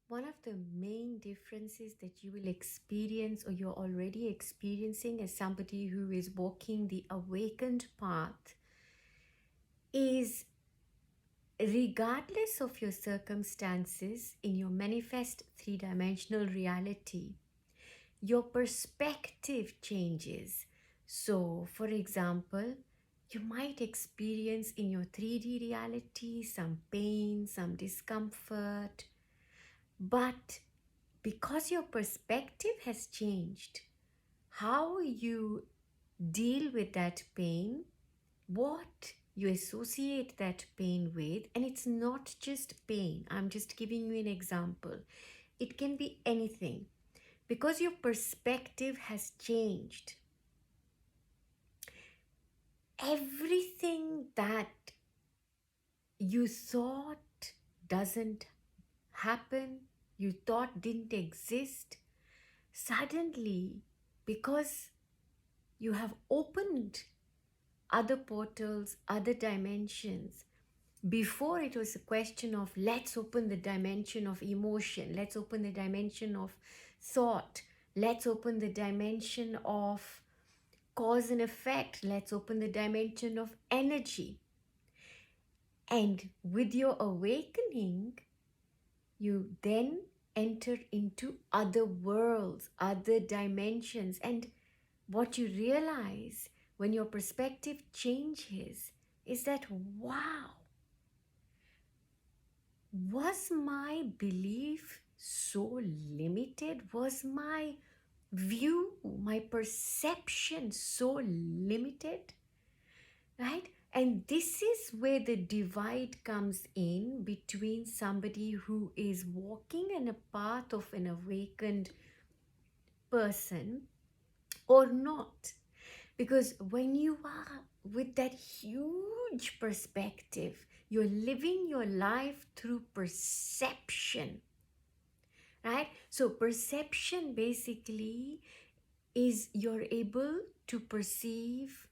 One of the main differences that you will experience or you're already experiencing as somebody who is walking the awakened path is, regardless of your circumstances in your manifest three-dimensional reality, your perspective changes. So, for example, you might experience in your 3D reality some pain, some discomfort, but because your perspective has changed, how you deal with that pain, what you associate that pain with, and it's not just pain, I'm just giving you an example. It can be anything. Because your perspective has changed, everything that you thought doesn't happen, you thought didn't exist, suddenly, because you have opened other portals, other dimensions. Before it was a question of let's open the dimension of emotion, let's open the dimension of thought, let's open the dimension of cause and effect, let's open the dimension of energy. And with your awakening, you then enter into other worlds, other dimensions. And what you realize when your perspective changes is that, wow, was my belief so limited? Was my view, my perception so limited? Right? And this is where the divide comes in between somebody who is walking in a path of an awakened person or not. Because when you are with that huge perspective, you're living your life through perception, right? So, perception basically is you're able to perceive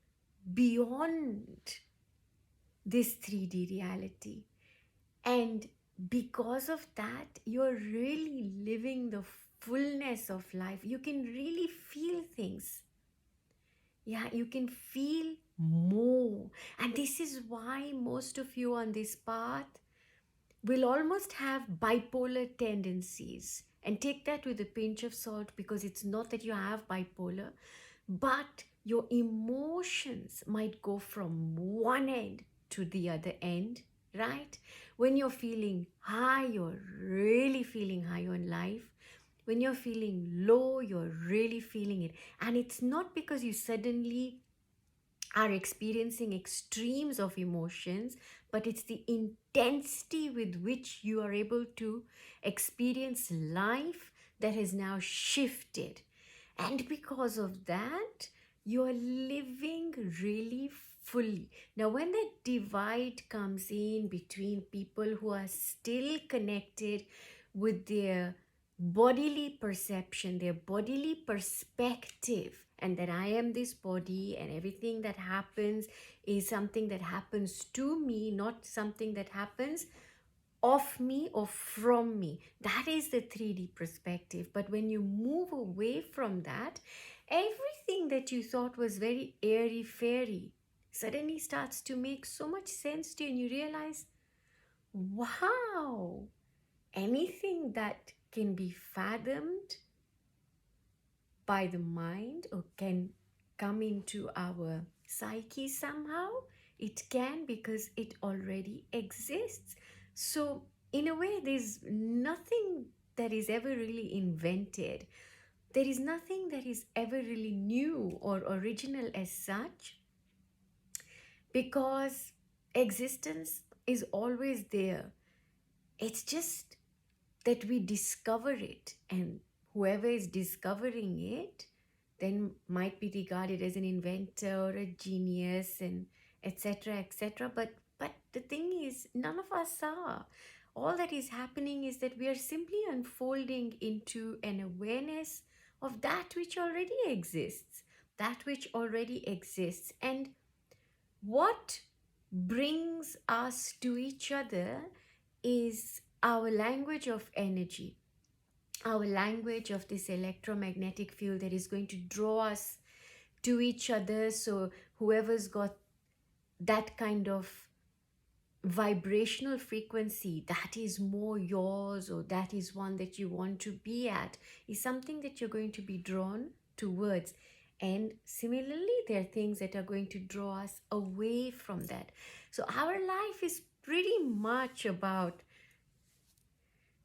beyond this 3D reality. And because of that, you're really living the fullness of life. You can really feel things. Yeah, you can feel more. And this is why most of you on this path will almost have bipolar tendencies. And take that with a pinch of salt, because it's not that you have bipolar, but your emotions might go from one end to the other end, right? When you're feeling high, you're really feeling high on life. When you're feeling low, you're really feeling it. And it's not because you suddenly are experiencing extremes of emotions, but it's the intensity with which you are able to experience life that has now shifted. And because of that, you're living really fully. Now, when that divide comes in between people who are still connected with their bodily perception, their bodily perspective, and that I am this body and everything that happens is something that happens to me, not something that happens of me or from me. That is the 3D perspective. But when you move away from that, everything that you thought was very airy fairy suddenly starts to make so much sense to you, and you realize, wow, anything that can be fathomed by the mind or can come into our psyche somehow, it can, because it already exists. So, in a way, there's nothing that is ever really invented. There is nothing that is ever really new or original as such, because existence is always there. It's just that we discover it, and whoever is discovering it then might be regarded as an inventor or a genius, and etc etc. But the thing is, none of us are. All that is happening is that we are simply unfolding into an awareness of that which already exists, and what brings us to each other is our language of energy. our language of this electromagnetic field that is going to draw us to each other. So whoever's got that kind of vibrational frequency that is more yours, or that is one that you want to be at, is something that you're going to be drawn towards. And similarly, there are things that are going to draw us away from that. So our life is pretty much about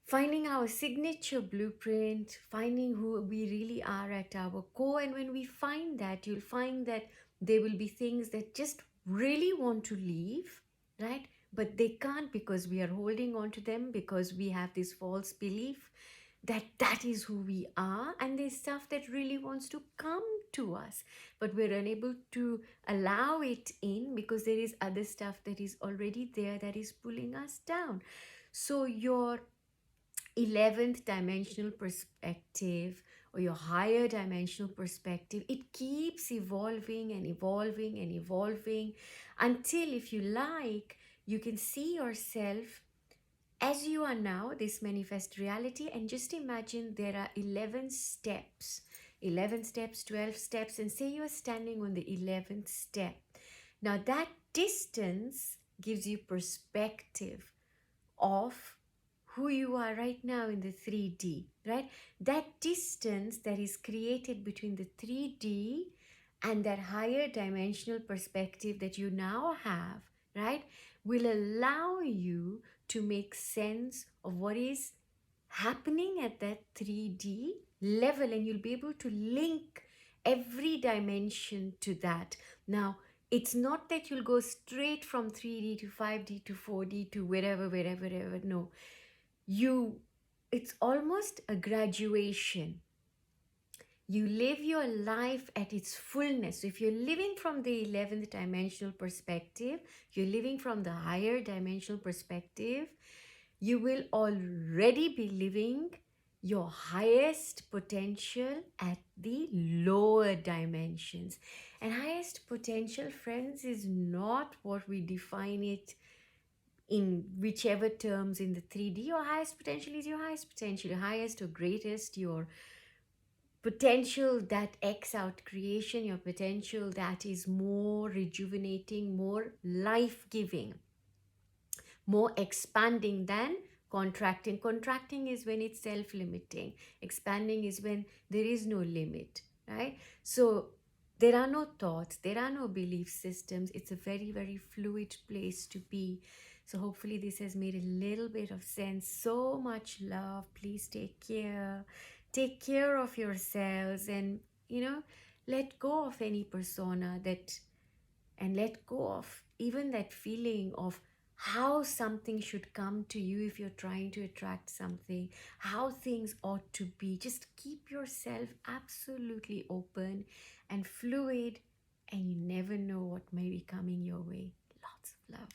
finding our signature blueprint, finding who we really are at our core. And when we find that, you'll find that there will be things that just really want to leave, right? But they can't, because we are holding on to them, because we have this false belief that that is who we are. And there's stuff that really wants to come to us, but we're unable to allow it in because there is other stuff that is already there that is pulling us down. So your 11th dimensional perspective, or your higher dimensional perspective, it keeps evolving and evolving and evolving until, if you like, you can see yourself as you are now, this manifest reality. And just imagine there are 11 steps, 11 steps, 12 steps, and say you are standing on the 11th step. Now that distance gives you perspective of who you are right now in the 3D, right? That distance that is created between the 3D and that higher dimensional perspective that you now have, right, will allow you to make sense of what is happening at that 3D level, and you'll be able to link every dimension to that. Now, it's not that you'll go straight from 3D to 5D to 4D to wherever. No, it's almost a graduation. You live your life at its fullness. So if you're living from the 11th dimensional perspective, you're living from the higher dimensional perspective, you will already be living your highest potential at the lower dimensions. And highest potential, friends, is not what we define it in whichever terms in the 3D. Your highest potential is your highest potential, your highest or greatest, your potential that X out creation, your potential that is more rejuvenating, more life-giving, more expanding than contracting. Contracting is when it's self-limiting. Expanding is when there is no limit, right? So there are no thoughts, there are no belief systems. It's a very, very fluid place to be. So hopefully this has made a little bit of sense. So much love. Please take care. Take care of yourselves, and, let go of any persona that, and let go of even that feeling of how something should come to you if you're trying to attract something, how things ought to be. Just keep yourself absolutely open and fluid, and you never know what may be coming your way. Lots of love.